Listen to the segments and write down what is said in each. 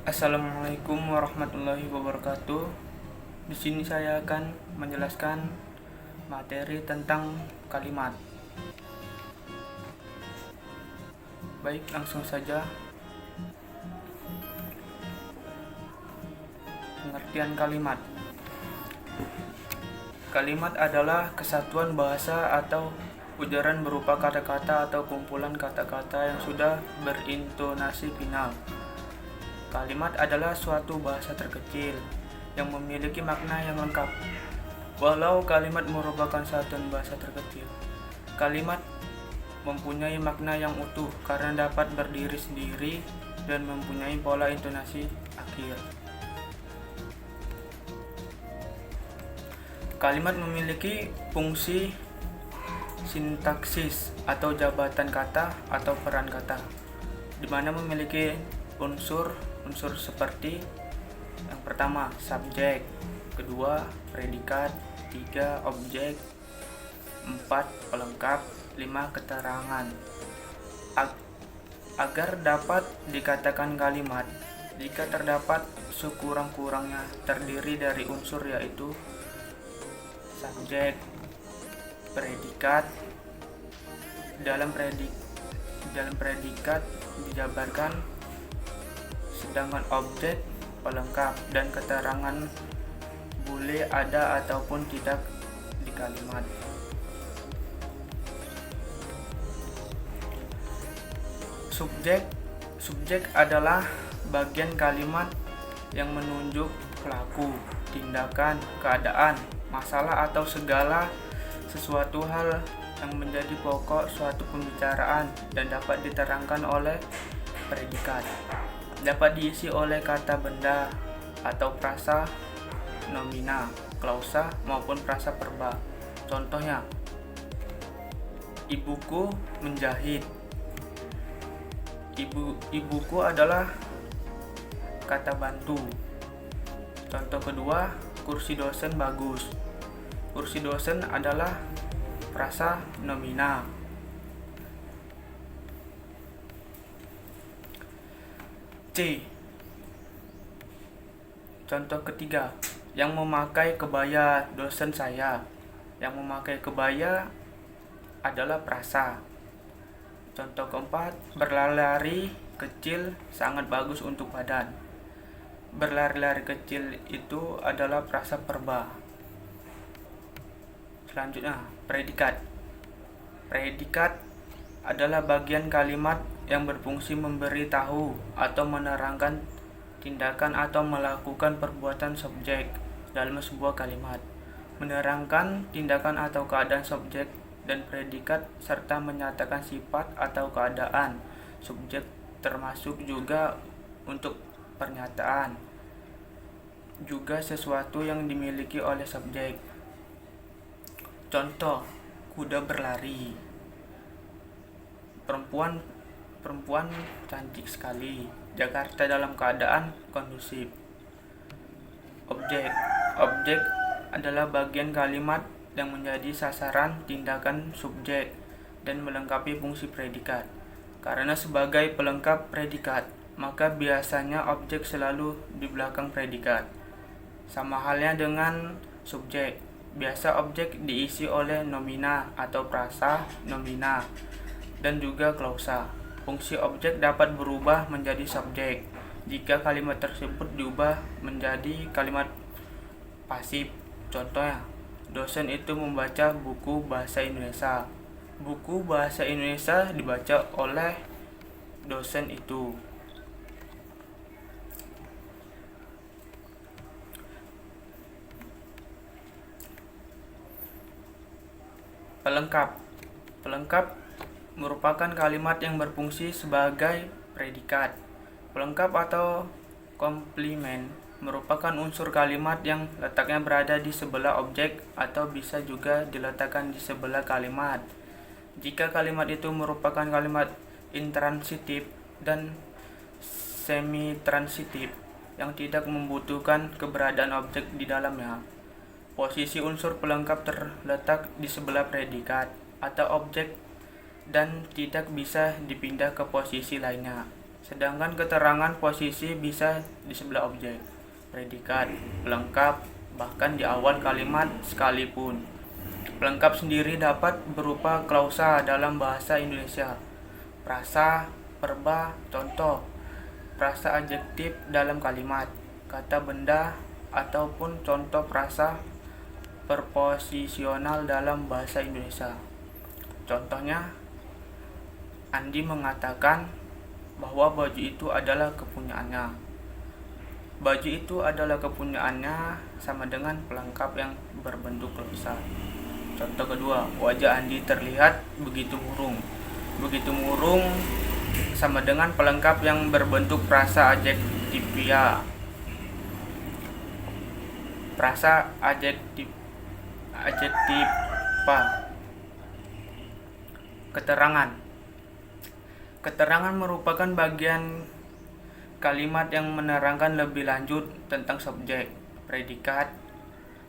Assalamualaikum warahmatullahi wabarakatuh. Di sini saya akan menjelaskan materi tentang kalimat. Baik, langsung saja. Pengertian kalimat. Kalimat adalah kesatuan bahasa atau ujaran berupa kata-kata atau kumpulan kata-kata yang sudah berintonasi final. Kalimat adalah suatu bahasa terkecil yang memiliki makna yang lengkap. Walau kalimat merupakan satuan bahasa terkecil, kalimat mempunyai makna yang utuh karena dapat berdiri sendiri dan mempunyai pola intonasi akhir. Kalimat memiliki fungsi sintaksis atau jabatan kata atau peran kata, di mana memiliki unsur seperti yang pertama subjek, kedua predikat, tiga objek, empat pelengkap, lima keterangan. Agar dapat dikatakan kalimat, jika terdapat sekurang-kurangnya terdiri dari unsur yaitu subjek, predikat. Dalam predikat dijabarkan, sedangkan objek, pelengkap, dan keterangan boleh ada ataupun tidak di kalimat. Subjek adalah bagian kalimat yang menunjuk pelaku, tindakan, keadaan, masalah atau segala sesuatu hal yang menjadi pokok suatu pembicaraan dan dapat diterangkan oleh predikat. Dapat diisi oleh kata benda atau frasa nomina, klausa maupun frasa verba. Contohnya, ibuku menjahit. Ibuku adalah kata bantu. Contoh kedua, kursi dosen bagus. Kursi dosen adalah frasa nomina. C. Contoh ketiga, yang memakai kebaya dosen saya. Yang memakai kebaya adalah frasa. Contoh keempat, berlari-lari kecil sangat bagus untuk badan. Berlari-lari kecil itu adalah frasa verba. Selanjutnya, predikat. Predikat adalah bagian kalimat yang berfungsi memberi tahu atau menerangkan tindakan atau melakukan perbuatan subjek dalam sebuah kalimat, menerangkan tindakan atau keadaan subjek dan predikat serta menyatakan sifat atau keadaan subjek, termasuk juga untuk pernyataan juga sesuatu yang dimiliki oleh subjek. Contoh, kuda berlari. Perempuan cantik sekali. Jakarta dalam keadaan kondusif. Objek adalah bagian kalimat yang menjadi sasaran tindakan subjek dan melengkapi fungsi predikat. Karena sebagai pelengkap predikat, maka biasanya objek selalu di belakang predikat. Sama halnya dengan subjek. Biasa objek diisi oleh nomina atau frasa nomina dan juga klausa. Fungsi objek dapat berubah menjadi subjek jika kalimat tersebut diubah menjadi kalimat pasif. Contohnya, dosen itu membaca buku bahasa Indonesia. Buku bahasa Indonesia dibaca oleh dosen itu. Pelengkap merupakan kalimat yang berfungsi sebagai predikat. Pelengkap atau komplement merupakan unsur kalimat yang letaknya berada di sebelah objek atau bisa juga diletakkan di sebelah kalimat. Jika kalimat itu merupakan kalimat intransitif dan semitransitif yang tidak membutuhkan keberadaan objek di dalamnya, posisi unsur pelengkap terletak di sebelah predikat atau objek dan tidak bisa dipindah ke posisi lainnya. Sedangkan keterangan posisi bisa di sebelah objek, predikat, pelengkap, bahkan di awal kalimat sekalipun. Pelengkap sendiri dapat berupa klausa dalam bahasa Indonesia, prasa, verba, contoh, prasa adjektif dalam kalimat, kata benda, ataupun contoh prasa preposisional dalam bahasa Indonesia. Contohnya, Andi mengatakan bahwa baju itu adalah kepunyaannya. Baju itu adalah kepunyaannya sama dengan pelengkap yang berbentuk klausa. Contoh kedua, wajah Andi terlihat begitu murung. Begitu murung sama dengan pelengkap yang berbentuk prasa adjektifia. Prasa adjektiva. Keterangan merupakan bagian kalimat yang menerangkan lebih lanjut tentang subjek, predikat,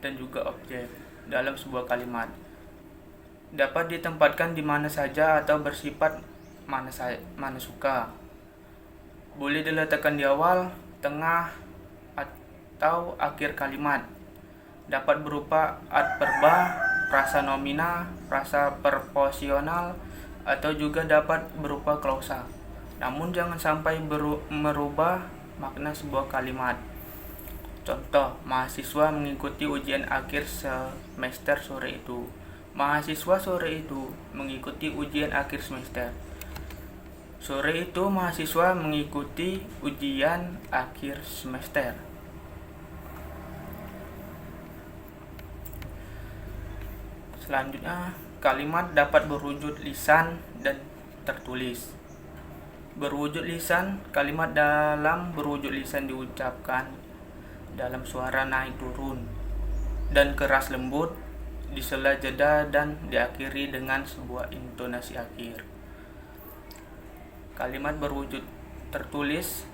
dan juga objek dalam sebuah kalimat. Dapat ditempatkan di mana saja atau bersifat mana suka. Boleh diletakkan di awal, tengah, atau akhir kalimat. Dapat berupa adverba, prasa nomina, prasa preposisional, atau juga dapat berupa klausa. Namun jangan sampai merubah makna sebuah kalimat. Contoh, mahasiswa mengikuti ujian akhir semester sore itu. Mahasiswa sore itu mengikuti ujian akhir semester. Sore itu mahasiswa mengikuti ujian akhir semester. Selanjutnya, kalimat dapat berwujud lisan dan tertulis. Berwujud lisan, kalimat dalam berwujud lisan diucapkan dalam suara naik turun dan keras lembut, di sela jeda dan diakhiri dengan sebuah intonasi akhir. Kalimat berwujud tertulis,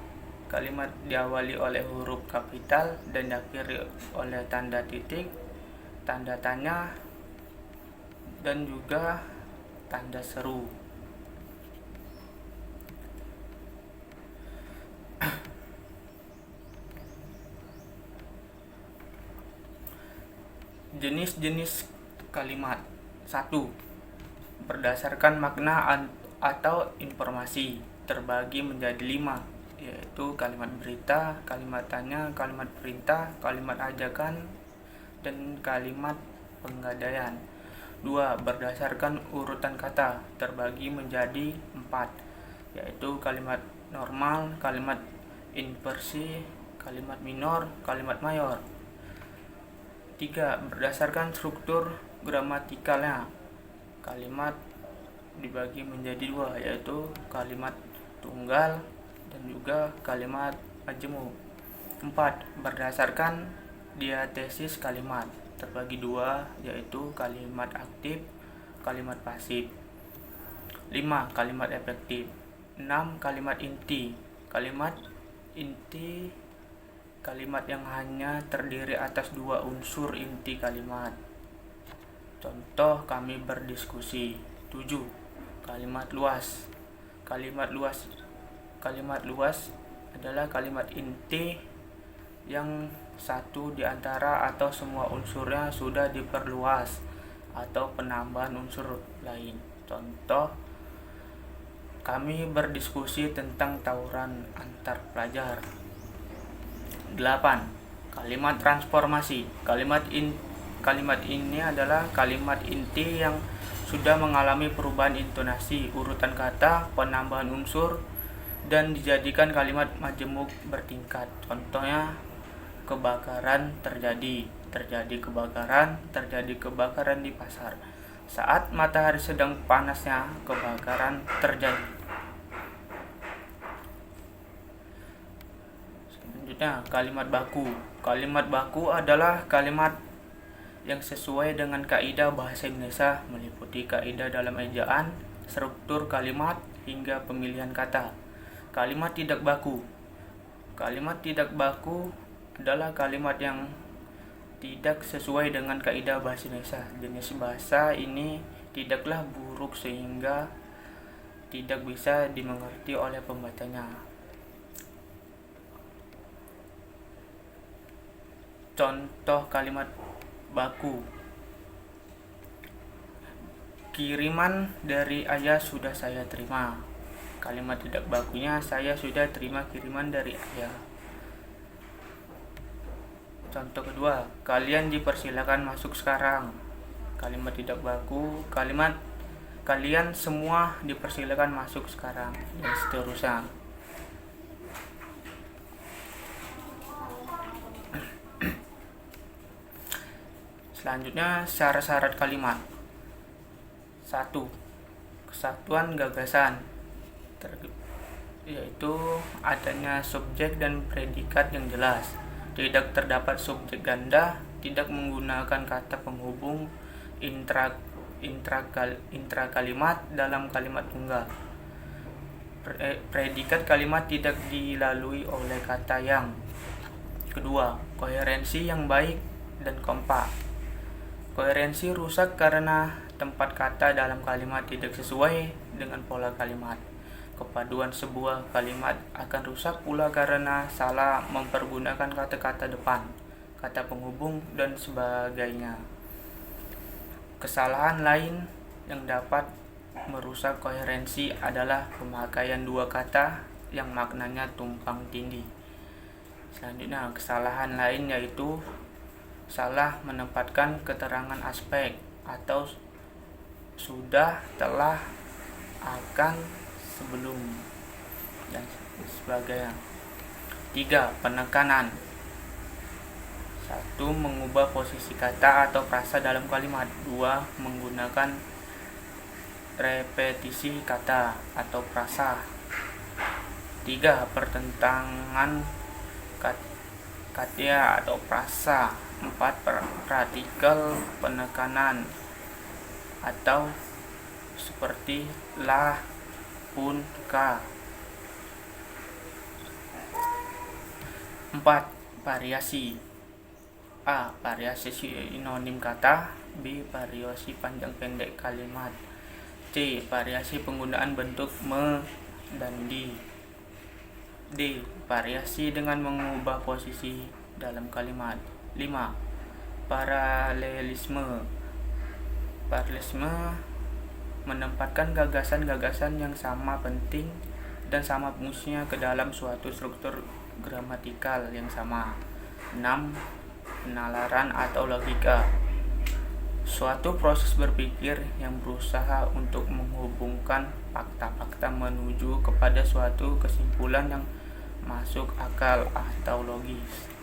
kalimat diawali oleh huruf kapital dan diakhiri oleh tanda titik, tanda tanya, dan juga tanda seru. Jenis-jenis kalimat. 1. Berdasarkan makna atau informasi, terbagi menjadi 5, yaitu kalimat berita, kalimat tanya, kalimat perintah, kalimat ajakan, dan kalimat penggadaian. 2. Berdasarkan urutan kata, terbagi menjadi 4, yaitu kalimat normal, kalimat inversi, kalimat minor, kalimat mayor. 3. Berdasarkan struktur gramatikalnya, kalimat dibagi menjadi 2, yaitu kalimat tunggal dan juga kalimat majemuk. 4. Berdasarkan diatesis kalimat, terbagi 2, yaitu kalimat aktif, kalimat pasif. 5. Kalimat efektif. 6. Kalimat inti. Kalimat inti, kalimat yang hanya terdiri atas 2 unsur inti kalimat. Contoh, kami berdiskusi. 7. Kalimat luas. Kalimat luas adalah kalimat inti yang satu di antara atau semua unsurnya sudah diperluas atau penambahan unsur lain. Contoh, kami berdiskusi tentang tawuran antar pelajar. 8. Kalimat transformasi. Kalimat ini adalah kalimat inti yang sudah mengalami perubahan intonasi, urutan kata, penambahan unsur, dan dijadikan kalimat majemuk bertingkat. Contohnya, kebakaran terjadi kebakaran di pasar. Saat matahari sedang panasnya, kebakaran terjadi. Selanjutnya, kalimat baku. Kalimat baku adalah kalimat yang sesuai dengan kaidah bahasa Indonesia, meliputi kaidah dalam ejaan, struktur kalimat, hingga pemilihan kata. Kalimat tidak baku. Kalimat tidak baku adalah kalimat yang tidak sesuai dengan kaidah bahasa Indonesia. Jenis bahasa ini tidaklah buruk sehingga tidak bisa dimengerti oleh pembacanya. Contoh kalimat baku. Kiriman dari ayah sudah saya terima. Kalimat tidak bakunya, saya sudah terima kiriman dari ayah. Contoh kedua, kalian dipersilakan masuk sekarang. Kalimat tidak baku, kalimat kalian semua dipersilakan masuk sekarang, dan seterusnya. Selanjutnya, syarat-syarat kalimat. 1. Kesatuan gagasan, yaitu adanya subjek dan predikat yang jelas. Tidak terdapat subjek ganda, tidak menggunakan kata penghubung intra-kalimat dalam kalimat tunggal. Predikat kalimat tidak dilalui oleh kata yang. Kedua, koherensi yang baik dan kompak. Koherensi rusak karena tempat kata dalam kalimat tidak sesuai dengan pola kalimat. Kepaduan sebuah kalimat akan rusak pula karena salah mempergunakan kata-kata depan, kata penghubung, dan sebagainya. Kesalahan lain yang dapat merusak koherensi adalah pemakaian dua kata yang maknanya tumpang tindih. Selanjutnya, kesalahan lain yaitu salah menempatkan keterangan aspek atau sudah, telah, akan, sebelum, dan sebagainya. 3. Penekanan. 1. Mengubah posisi kata atau frasa dalam kalimat. 2. Menggunakan repetisi kata atau frasa. 3. Pertentangan kata atau frasa. 4. Partikel penekanan atau seperti lah, pun, ka. 4. Variasi. A. Variasi sinonim kata. B. Variasi panjang pendek kalimat. C. Variasi penggunaan bentuk me dan di. D. Variasi dengan mengubah posisi dalam kalimat. 5. Paralelisme. Paralelisme menempatkan gagasan-gagasan yang sama penting dan sama fungsinya ke dalam suatu struktur gramatikal yang sama. 6. Penalaran atau logika. Suatu proses berpikir yang berusaha untuk menghubungkan fakta-fakta menuju kepada suatu kesimpulan yang masuk akal atau logis.